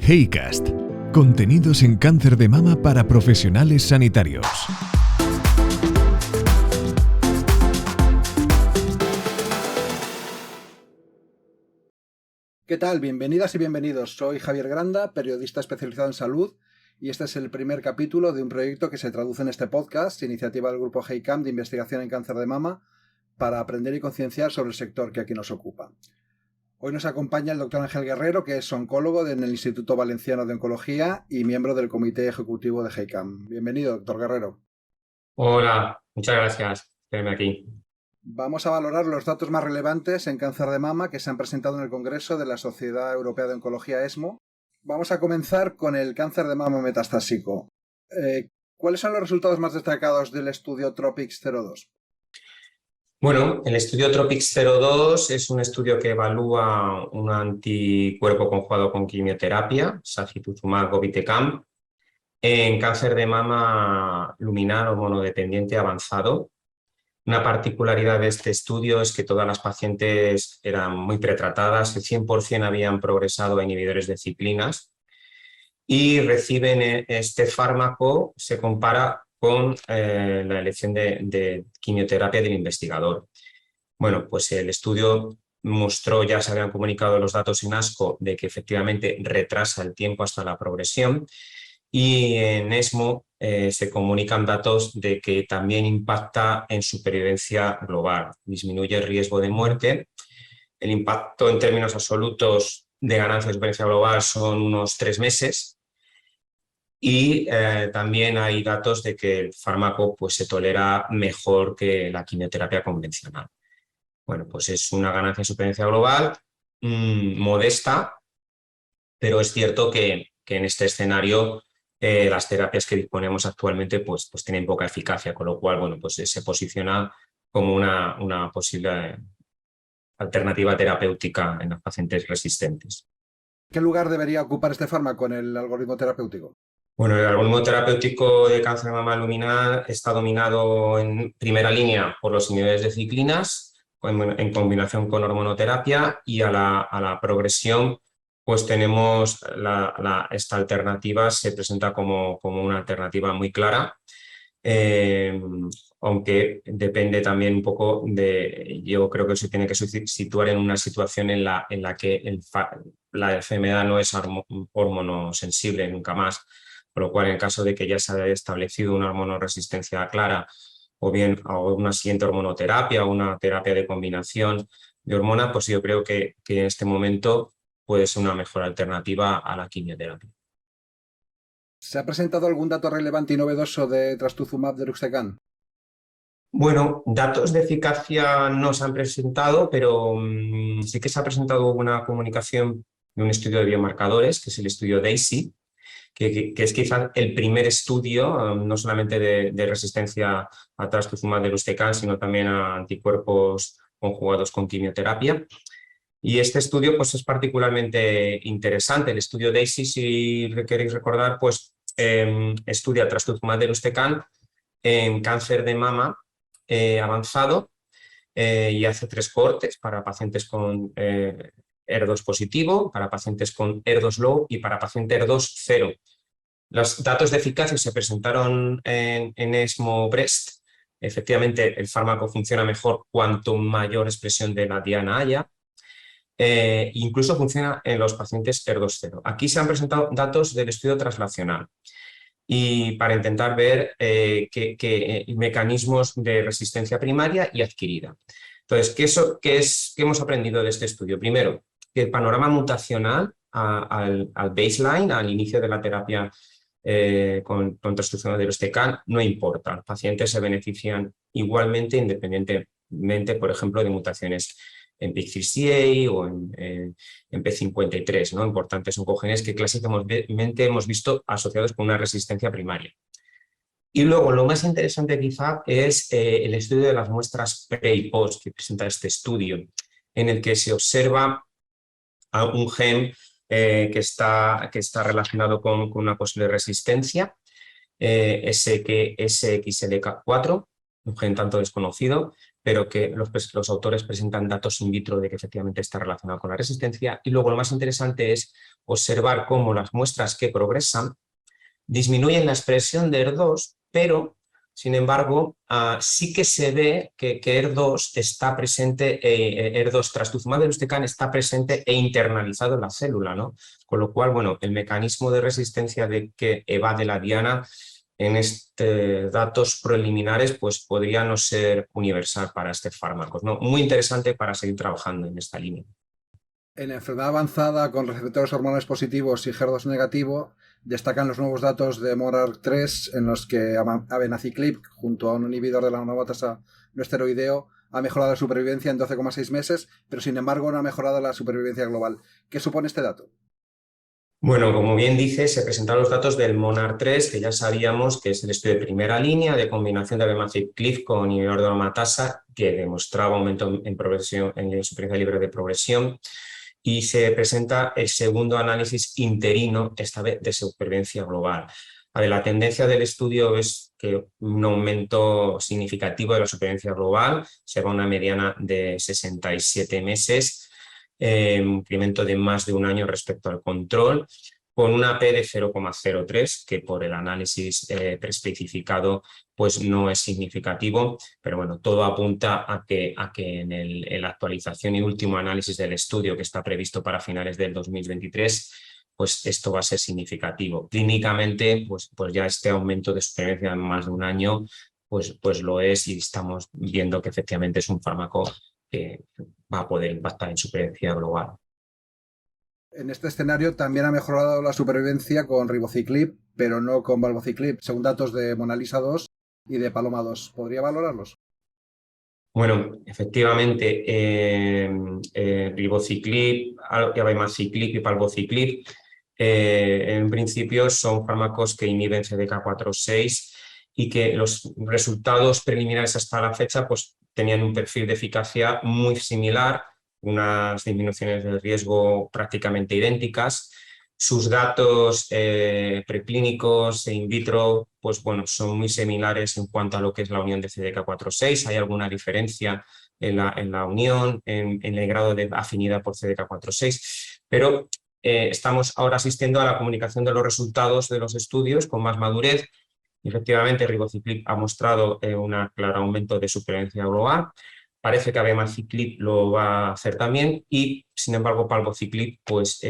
Heycast. Contenidos en cáncer de mama para profesionales sanitarios. ¿Qué tal? Bienvenidas y bienvenidos. Soy Javier Granda, periodista especializado en salud, y este es el primer capítulo de un proyecto que se traduce en este podcast, iniciativa del grupo HeyCam de investigación en cáncer de mama, para aprender y concienciar sobre el sector que aquí nos ocupa. Hoy nos acompaña el doctor Ángel Guerrero, que es oncólogo en el Instituto Valenciano de Oncología y miembro del comité ejecutivo de HeyCam. Bienvenido, doctor Guerrero. Hola, muchas gracias por tenerme aquí. Vamos a valorar los datos más relevantes en cáncer de mama que se han presentado en el Congreso de la Sociedad Europea de Oncología ESMO. Vamos a comenzar con el cáncer de mama metastásico. ¿Cuáles son los resultados más destacados del estudio TROPICS-02? Bueno, el estudio TROPICS-02 es un estudio que evalúa un anticuerpo conjugado con quimioterapia, sacituzumab govitecan, en cáncer de mama luminal hormonodependiente avanzado. Una particularidad de este estudio es que todas las pacientes eran muy pretratadas, el 100% habían progresado a inhibidores de ciclinas y reciben este fármaco, se compara con la elección de quimioterapia del investigador. Bueno, pues el estudio mostró, ya se habían comunicado los datos en ASCO, de que efectivamente retrasa el tiempo hasta la progresión, y en ESMO se comunican datos de que también impacta en supervivencia global, disminuye el riesgo de muerte. El impacto en términos absolutos de ganancia de supervivencia global son unos 3 meses. Y también hay datos de que el fármaco pues, se tolera mejor que la quimioterapia convencional. Bueno, pues es una ganancia de supervivencia global modesta, pero es cierto que en este escenario las terapias que disponemos actualmente pues tienen poca eficacia, con lo cual bueno, pues se posiciona como una posible alternativa terapéutica en los pacientes resistentes. ¿Qué lugar debería ocupar este fármaco en el algoritmo terapéutico? Bueno, el algoritmo terapéutico de cáncer de mama luminal está dominado en primera línea por los inhibidores de ciclinas en combinación con hormonoterapia, y a la progresión pues tenemos esta alternativa, se presenta como una alternativa muy clara, aunque depende también un poco yo creo que se tiene que situar en una situación en la que la enfermedad no es hormonosensible nunca más. Por lo cual, en el caso de que ya se haya establecido una hormonoresistencia clara, o bien a una siguiente hormonoterapia o una terapia de combinación de hormonas, pues yo creo que en este momento puede ser una mejor alternativa a la quimioterapia. ¿Se ha presentado algún dato relevante y novedoso de trastuzumab deruxtecan? Bueno, datos de eficacia no se han presentado, pero sí que se ha presentado una comunicación de un estudio de biomarcadores, que es el estudio DAISY, que es quizás el primer estudio, no solamente de resistencia a trastuzumab deruxtecan, sino también a anticuerpos conjugados con quimioterapia. Y este estudio pues, es particularmente interesante. El estudio DAISY, si queréis recordar, pues, estudia trastuzumab deruxtecan en cáncer de mama avanzado, y hace 3 cohortes para pacientes con ER2 positivo, para pacientes con ER2 low y para paciente ER2 cero. Los datos de eficacia se presentaron en ESMO Breast. Efectivamente, el fármaco funciona mejor cuanto mayor expresión de la diana haya. Incluso funciona en los pacientes ER2 cero. Aquí se han presentado datos del estudio translacional, y para intentar ver qué mecanismos de resistencia primaria y adquirida. Entonces, ¿qué hemos aprendido de este estudio? Primero, que el panorama mutacional al baseline, al inicio de la terapia con trastuzumab deruxtecan, no importa. Los pacientes se benefician igualmente, independientemente, por ejemplo, de mutaciones en PIK3CA o en P53, ¿no? Importantes oncogenes que clásicamente hemos visto asociados con una resistencia primaria. Y luego, lo más interesante quizá es el estudio de las muestras pre y post que presenta este estudio, en el que se observa a un gen que está relacionado con una posible resistencia, SXLK4, un gen tanto desconocido, pero que los autores presentan datos in vitro de que efectivamente está relacionado con la resistencia. Y luego lo más interesante es observar cómo las muestras que progresan disminuyen la expresión de ER2, pero sin embargo sí que se ve que ER2 está presente, ER2 trastuzumab deruxtecan está presente e internalizado en la célula, ¿no? Con lo cual, bueno, el mecanismo de resistencia de que evade la diana en datos preliminares pues podría no ser universal para este fármaco, ¿no? Muy interesante para seguir trabajando en esta línea. En enfermedad avanzada con receptores hormonales positivos y HER2 negativo, destacan los nuevos datos de MONARCH 3 en los que abemaciclib, junto a un inhibidor de la aromatasa no esteroideo, ha mejorado la supervivencia en 12,6 meses, pero sin embargo no ha mejorado la supervivencia global. ¿Qué supone este dato? Bueno, como bien dice, se presentaron los datos del MONARCH 3, que ya sabíamos que es el estudio de primera línea de combinación de abemaciclib con inhibidor de aromatasa, que demostraba aumento en progresión, en supervivencia libre de progresión, y se presenta el segundo análisis interino, esta vez de supervivencia global. La tendencia del estudio es que un aumento significativo de la supervivencia global, se va a una mediana de 67 meses, un incremento de más de un año respecto al control, con una P de 0,03, que por el análisis preespecificado pues no es significativo, pero bueno, todo apunta a que en la actualización y último análisis del estudio, que está previsto para finales del 2023, pues esto va a ser significativo. Clínicamente, pues ya este aumento de supervivencia en más de un año, pues lo es, y estamos viendo que efectivamente es un fármaco que va a poder impactar en supervivencia global. En este escenario también ha mejorado la supervivencia con ribociclib, pero no con valvociclib, según datos de MONALISA-2 y de PALOMA-2. ¿Podría valorarlos? Bueno, efectivamente, ribociclib, abemaciclib y palbociclib, en principio son fármacos que inhiben CDK4/6 y que los resultados preliminares hasta la fecha pues tenían un perfil de eficacia muy similar, unas disminuciones de riesgo prácticamente idénticas. Sus datos preclínicos e in vitro pues bueno, son muy similares en cuanto a lo que es la unión de CDK4/6. Hay alguna diferencia en la unión, en el grado de afinidad por CDK4/6, pero estamos ahora asistiendo a la comunicación de los resultados de los estudios con más madurez. Efectivamente, ribociclib ha mostrado un claro aumento de supervivencia global. Parece que abemaciclib lo va a hacer también y, sin embargo, palbociclib pues,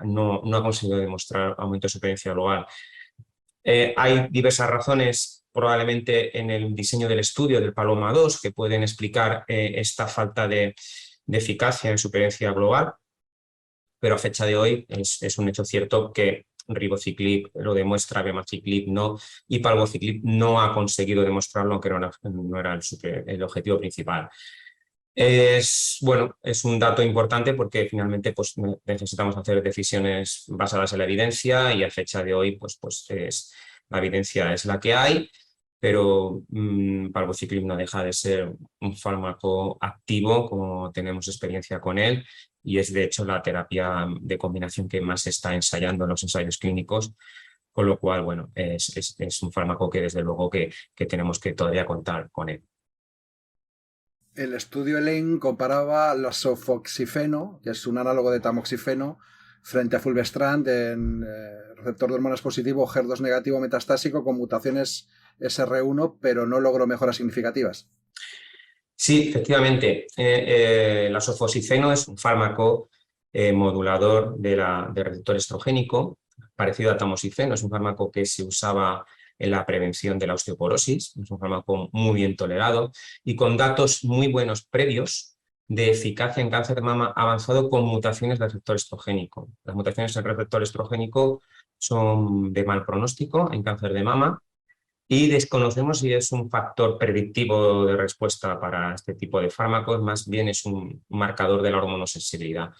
no ha conseguido demostrar aumento de supervivencia global. Hay diversas razones, probablemente en el diseño del estudio del PALOMA-2, que pueden explicar esta falta de eficacia en supervivencia global, pero a fecha de hoy es un hecho cierto que ribociclib lo demuestra, abemaciclib no, y palbociclib no ha conseguido demostrarlo, aunque no era el objetivo principal. Es un dato importante porque finalmente pues, necesitamos hacer decisiones basadas en la evidencia, y a fecha de hoy pues la evidencia es la que hay, pero palbociclib no deja de ser un fármaco activo, como tenemos experiencia con él, y es de hecho la terapia de combinación que más se está ensayando en los ensayos clínicos, con lo cual bueno, es un fármaco que desde luego que tenemos que todavía contar con él. El estudio ELEN comparaba la sofoxifeno, que es un análogo de tamoxifeno, frente a fulvestrant en receptor de hormonas positivo HER2 negativo metastásico con mutaciones SR1, pero no logró mejoras significativas. Sí, efectivamente. La sofosiceno es un fármaco modulador de receptor estrogénico, parecido a tamoxifeno. Es un fármaco que se usaba en la prevención de la osteoporosis. Es un fármaco muy bien tolerado y con datos muy buenos previos de eficacia en cáncer de mama avanzado con mutaciones del receptor estrogénico. Las mutaciones del receptor estrogénico son de mal pronóstico en cáncer de mama, y desconocemos si es un factor predictivo de respuesta para este tipo de fármacos, más bien es un marcador de la hormonosensibilidad.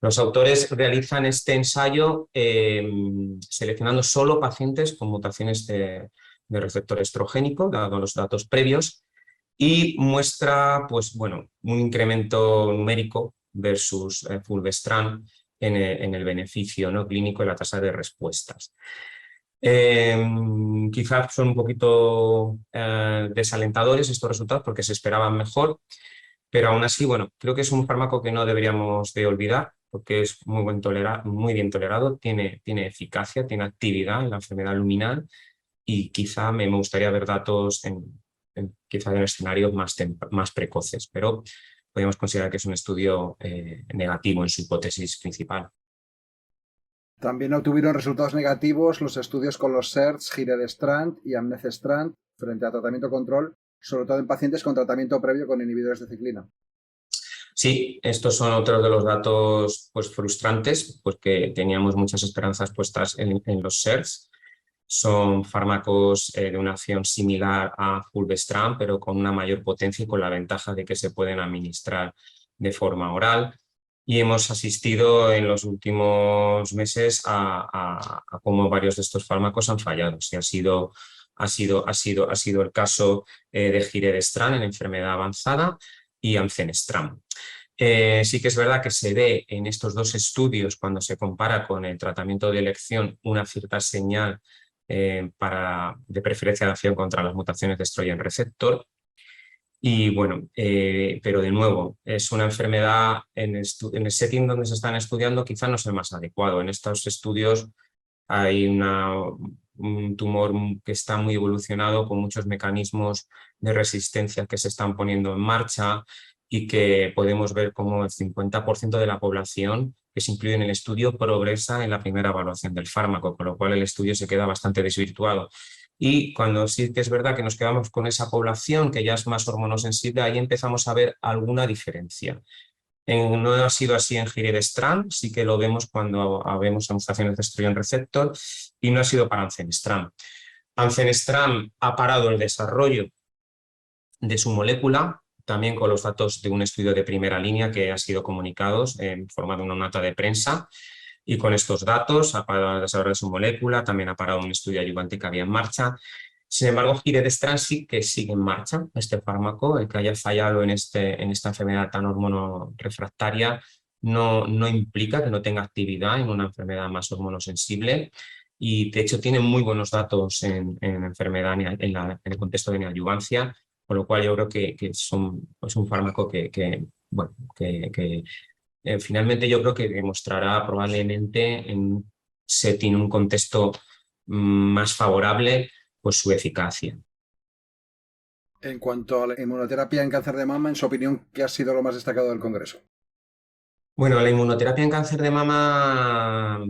Los autores realizan este ensayo seleccionando solo pacientes con mutaciones de receptor estrogénico, dado los datos previos, y muestra pues, bueno, un incremento numérico versus fulvestrant en el beneficio no clínico y la tasa de respuestas. Quizás son un poquito desalentadores estos resultados porque se esperaban mejor, pero aún así, bueno, creo que es un fármaco que no deberíamos de olvidar porque es muy bien tolerado, tiene eficacia, tiene actividad en la enfermedad luminal y quizá me gustaría ver datos quizá en escenarios más precoces, pero podríamos considerar que es un estudio negativo en su hipótesis principal. También obtuvieron resultados negativos los estudios con los SERDs, Giredestrant y Amnecestrant frente a tratamiento control, sobre todo en pacientes con tratamiento previo con inhibidores de ciclina. Sí, estos son otros de los datos pues, frustrantes, porque teníamos muchas esperanzas puestas en los SERDs. Son fármacos de una acción similar a fulvestrant, pero con una mayor potencia y con la ventaja de que se pueden administrar de forma oral. Y hemos asistido en los últimos meses a cómo varios de estos fármacos han fallado. Sí, ha sido el caso de Giredestrant en enfermedad avanzada y Amcenestrant. Sí que es verdad que se ve en estos dos estudios, cuando se compara con el tratamiento de elección, una cierta señal de preferencia de acción contra las mutaciones de estrogen receptor. Y bueno, pero de nuevo, es una enfermedad en el setting donde se están estudiando quizá no es el más adecuado. En estos estudios hay un tumor que está muy evolucionado con muchos mecanismos de resistencia que se están poniendo en marcha y que podemos ver cómo el 50% de la población que se incluye en el estudio progresa en la primera evaluación del fármaco, con lo cual el estudio se queda bastante desvirtuado. Y cuando sí que es verdad que nos quedamos con esa población que ya es más hormonosensible, ahí empezamos a ver alguna diferencia. No ha sido así en Giredestrant, sí que lo vemos cuando vemos mutaciones de estrogen receptor, y no ha sido para Amcenestrant. Amcenestrant ha parado el desarrollo de su molécula, también con los datos de un estudio de primera línea que ha sido comunicados en forma de una nota de prensa, y con estos datos ha parado el desarrollo de su molécula, también ha parado un estudio ayudante que había en marcha. Sin embargo, Giredestrant sí que sigue en marcha este fármaco. El que haya fallado en esta enfermedad tan hormonorefractaria no implica que no tenga actividad en una enfermedad más hormonosensible, y de hecho tiene muy buenos datos en enfermedad en el contexto de neoadyuvancia, con lo cual yo creo que es un fármaco bueno, finalmente yo creo que demostrará probablemente en un setting, un contexto más favorable, pues su eficacia. En cuanto a la inmunoterapia en cáncer de mama, en su opinión, ¿qué ha sido lo más destacado del Congreso? Bueno, la inmunoterapia en cáncer de mama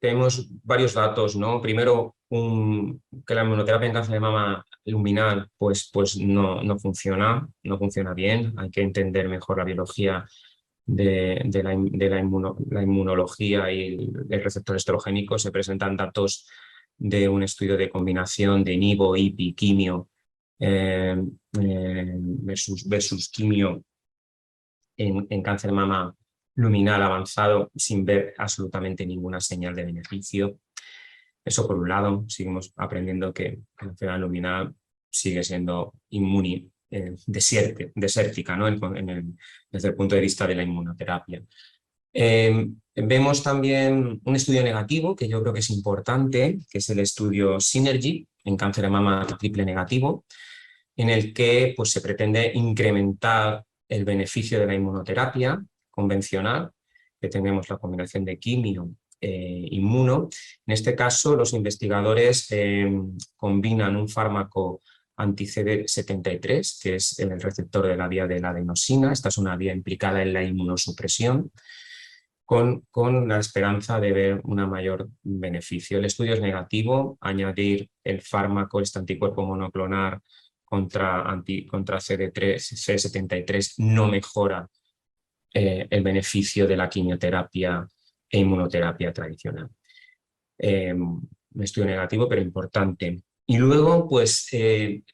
tenemos varios datos, ¿no? Primero, que la inmunoterapia en cáncer de mama luminal pues no funciona bien. Hay que entender mejor la biología de la inmunología y el receptor estrogénico. Se presentan datos de un estudio de combinación de nivo, IPI, quimio versus quimio en cáncer de mama luminal avanzado sin ver absolutamente ninguna señal de beneficio. Eso por un lado. Seguimos aprendiendo que la enfermedad luminal sigue siendo desértica, ¿no? Desde el punto de vista de la inmunoterapia. Vemos también un estudio negativo que yo creo que es importante, que es el estudio Synergy en cáncer de mama triple negativo, en el que pues, se pretende incrementar el beneficio de la inmunoterapia convencional, que tenemos la combinación de quimio inmuno. En este caso, los investigadores combinan un fármaco anti-CD73, que es el receptor de la vía de la adenosina. Esta es una vía implicada en la inmunosupresión, con la esperanza de ver un mayor beneficio. El estudio es negativo. Añadir el fármaco, este anticuerpo monoclonal contra CD73 no mejora el beneficio de la quimioterapia e inmunoterapia tradicional. Un estudio negativo, pero importante. Y luego, pues,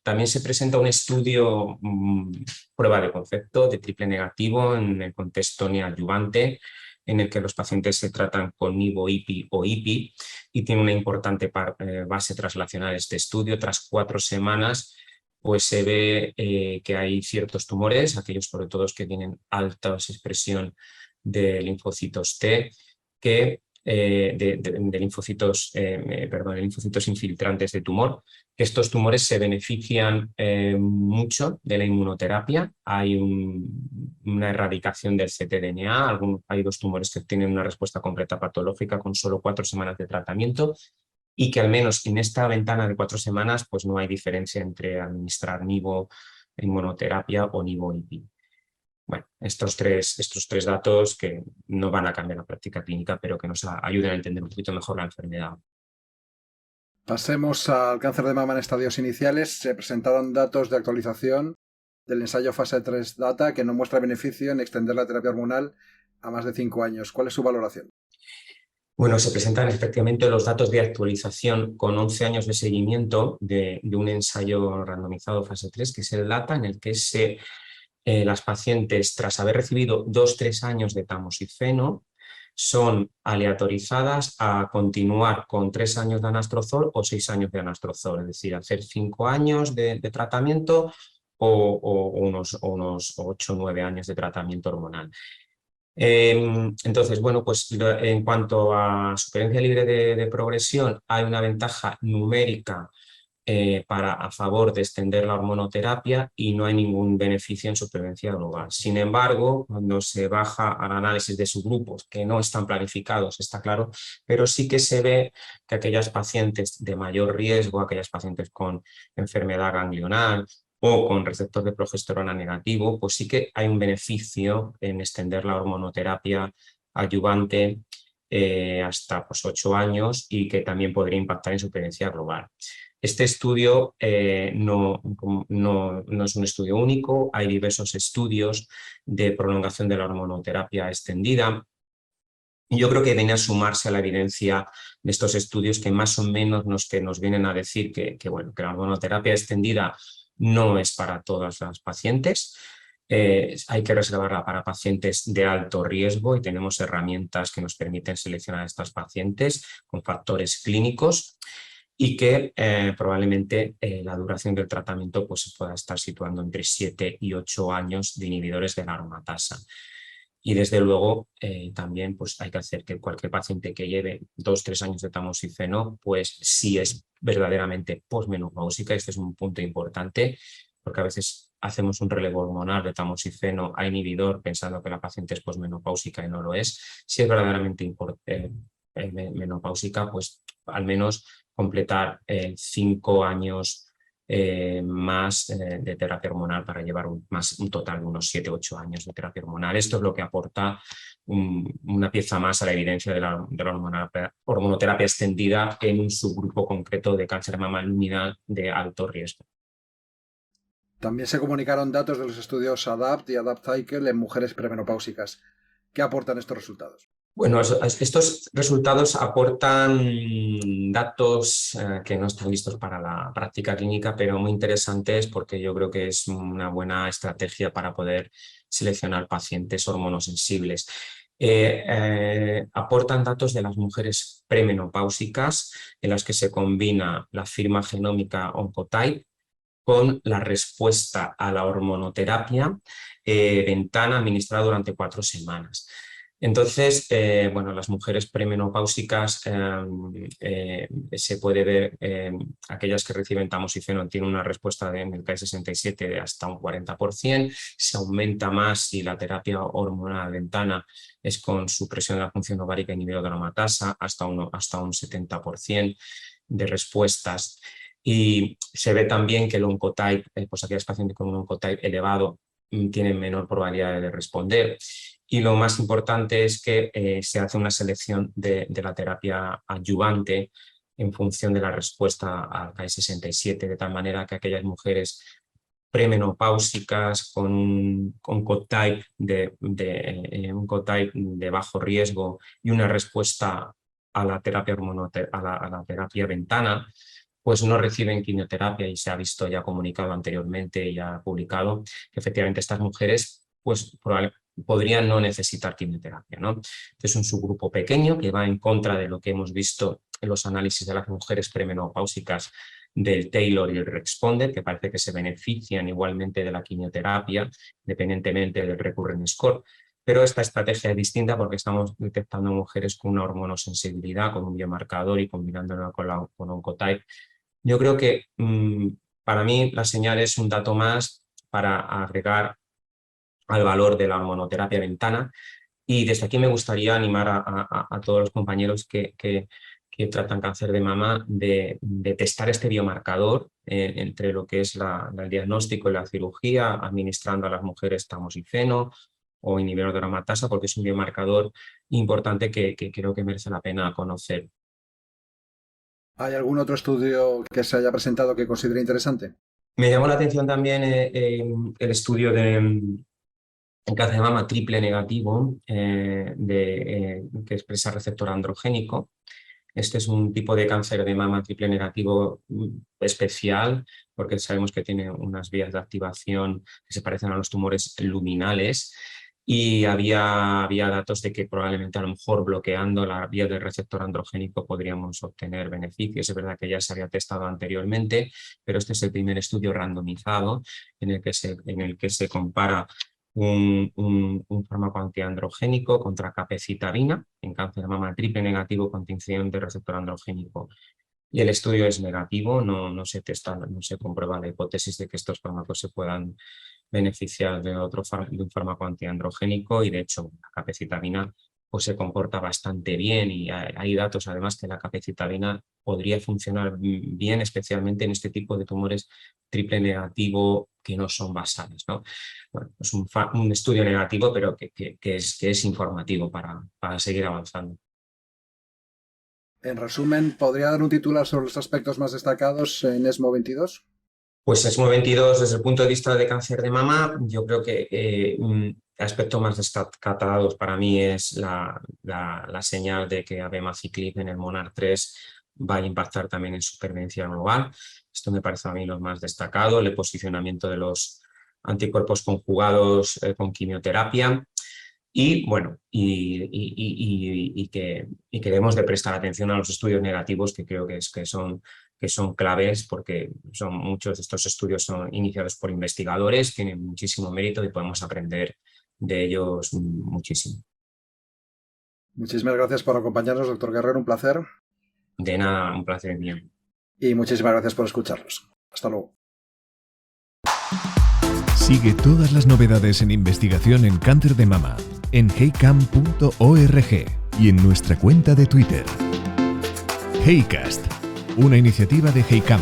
también se presenta un estudio, prueba de concepto de triple negativo en el contexto neoadyuvante, en el que los pacientes se tratan con nivo, IPI o IPI, y tiene una importante base translacional este estudio. Tras 4 semanas, pues se ve que hay ciertos tumores, aquellos sobre todo que tienen alta expresión de linfocitos T, que de linfocitos, de linfocitos infiltrantes de tumor. Estos tumores se benefician mucho de la inmunoterapia. Hay una erradicación del ctDNA. Hay 2 tumores que tienen una respuesta completa patológica con solo 4 semanas de tratamiento, y que al menos en esta ventana de 4 semanas pues no hay diferencia entre administrar nivo, inmunoterapia o nivo IPI. Bueno, estos tres datos que no van a cambiar la práctica clínica, pero que nos ayuden a entender un poquito mejor la enfermedad. Pasemos al cáncer de mama en estadios iniciales. Se presentaron datos de actualización del ensayo fase 3 Data que no muestra beneficio en extender la terapia hormonal a más de 5 años. ¿Cuál es su valoración? Bueno, se presentan efectivamente los datos de actualización con 11 años de seguimiento de un ensayo randomizado fase 3, que es el DATA, en el que las pacientes, tras haber recibido 2-3 años de tamoxifeno, son aleatorizadas a continuar con 3 años de anastrozol o 6 años de anastrozol, es decir, hacer 5 años de tratamiento o unos 8 o 9 años de tratamiento hormonal. Entonces, bueno, pues en cuanto a supervivencia libre de progresión, hay una ventaja numérica a favor de extender la hormonoterapia y no hay ningún beneficio en supervivencia global. Sin embargo, cuando se baja al análisis de subgrupos, que no están planificados, está claro, pero sí que se ve que aquellas pacientes de mayor riesgo, aquellas pacientes con enfermedad ganglional o con receptor de progesterona negativo, pues sí que hay un beneficio en extender la hormonoterapia adyuvante hasta 8 años, y que también podría impactar en supervivencia global. Este estudio no es un estudio único, hay diversos estudios de prolongación de la hormonoterapia extendida. Y yo creo que viene a sumarse a la evidencia de estos estudios que más o menos nos vienen a decir que la hormonoterapia extendida no es para todas las pacientes. Hay que reservarla para pacientes de alto riesgo, y tenemos herramientas que nos permiten seleccionar a estas pacientes con factores clínicos, y que probablemente la duración del tratamiento pues, se pueda estar situando entre 7 y 8 años de inhibidores de la aromatasa. Y desde luego también pues, hay que hacer que cualquier paciente que lleve 2-3 años de tamoxifeno, pues si es verdaderamente posmenopáusica, este es un punto importante, porque a veces hacemos un relevo hormonal de tamoxifeno a inhibidor pensando que la paciente es posmenopáusica y no lo es. Si es verdaderamente menopáusica, pues al menos completar 5 años más de terapia hormonal para llevar un total de unos 7-8 años de terapia hormonal. Esto es lo que aporta una pieza más a la evidencia de la hormonoterapia extendida en un subgrupo concreto de cáncer de mama luminal de alto riesgo. También se comunicaron datos de los estudios ADAPT y ADAPT Cycle en mujeres premenopáusicas. ¿Qué aportan estos resultados? Bueno, estos resultados aportan datos que no están listos para la práctica clínica, pero muy interesantes, porque yo creo que es una buena estrategia para poder seleccionar pacientes hormonosensibles. Aportan datos de las mujeres premenopáusicas, en las que se combina la firma genómica Oncotype con la respuesta a la hormonoterapia ventana administrada durante 4 semanas. Entonces, las mujeres premenopáusicas se puede ver, aquellas que reciben tamoxifeno tienen una respuesta en el Ki-67 de hasta un 40%, se aumenta más si la terapia hormonal ventana es con supresión de la función ovárica inhibidora de aromatasa, hasta un 70% de respuestas. Y se ve también que el Oncotype, pues aquellas pacientes con un Oncotype elevado tienen menor probabilidad de responder. Y lo más importante es que se hace una selección de la terapia adyuvante en función de la respuesta al Ki-67, de tal manera que aquellas mujeres premenopáusicas con un Oncotype de bajo riesgo y una respuesta a la terapia a la terapia ventana, pues no reciben quimioterapia, y se ha visto ya comunicado anteriormente y ya publicado que efectivamente estas mujeres pues podrían no necesitar quimioterapia, ¿no? Es un subgrupo pequeño que va en contra de lo que hemos visto en los análisis de las mujeres premenopáusicas del Taylor y el Responder, que parece que se benefician igualmente de la quimioterapia, independientemente del recurrent score. pero esta estrategia es distinta porque estamos detectando mujeres con una hormonosensibilidad, con un biomarcador y combinándolo con Oncotype. Yo creo que para mí la señal es un dato más para agregar al valor de la hormonoterapia ventana, y desde aquí me gustaría animar a todos los compañeros que tratan cáncer de mama de testar este biomarcador entre lo que es el diagnóstico y la cirugía, administrando a las mujeres tamoxifeno o inhibidor de aromatasa, porque es un biomarcador importante que creo que merece la pena conocer. ¿Hay algún otro estudio que se haya presentado que considere interesante? Me llamó la atención también el estudio de cáncer de mama triple negativo que expresa receptor androgénico. Este es un tipo de cáncer de mama triple negativo especial porque sabemos que tiene unas vías de activación que se parecen a los tumores luminales, y había datos de que probablemente a lo mejor bloqueando la vía del receptor androgénico podríamos obtener beneficios. Es verdad que ya se había testado anteriormente, pero este es el primer estudio randomizado en el que se compara un fármaco antiandrogénico contra capecitabina en cáncer de mama triple negativo con tinción de receptor androgénico. Y el estudio es negativo, no se testa, no se comprueba la hipótesis de que estos fármacos se puedan beneficiar de un fármaco antiandrogénico, y de hecho la capecitabina pues se comporta bastante bien, y hay datos además que la capecitabina podría funcionar bien, especialmente en este tipo de tumores triple negativo que no son basales, ¿no? Bueno, es un estudio negativo, pero que es informativo para seguir avanzando. En resumen, ¿podría dar un titular sobre los aspectos más destacados en ESMO 22? Pues ESMO 22, desde el punto de vista de cáncer de mama, yo creo que el aspecto más destacado para mí es la señal de que abemaciclib en el MONARCH 3 va a impactar también en supervivencia global. Esto me parece a mí lo más destacado, el posicionamiento de los anticuerpos conjugados con quimioterapia. Y bueno, y que debemos de prestar atención a los estudios negativos, que creo que son claves, porque muchos de estos estudios son iniciados por investigadores, tienen muchísimo mérito y podemos aprender de ellos muchísimo. Muchísimas gracias por acompañarnos, doctor Guerrero, un placer. De nada, un placer mío. Y muchísimas gracias por escucharnos. Hasta luego. Sigue todas las novedades en investigación en cáncer de mama en heycam.org y en nuestra cuenta de Twitter. Heycast, una iniciativa de Heycam.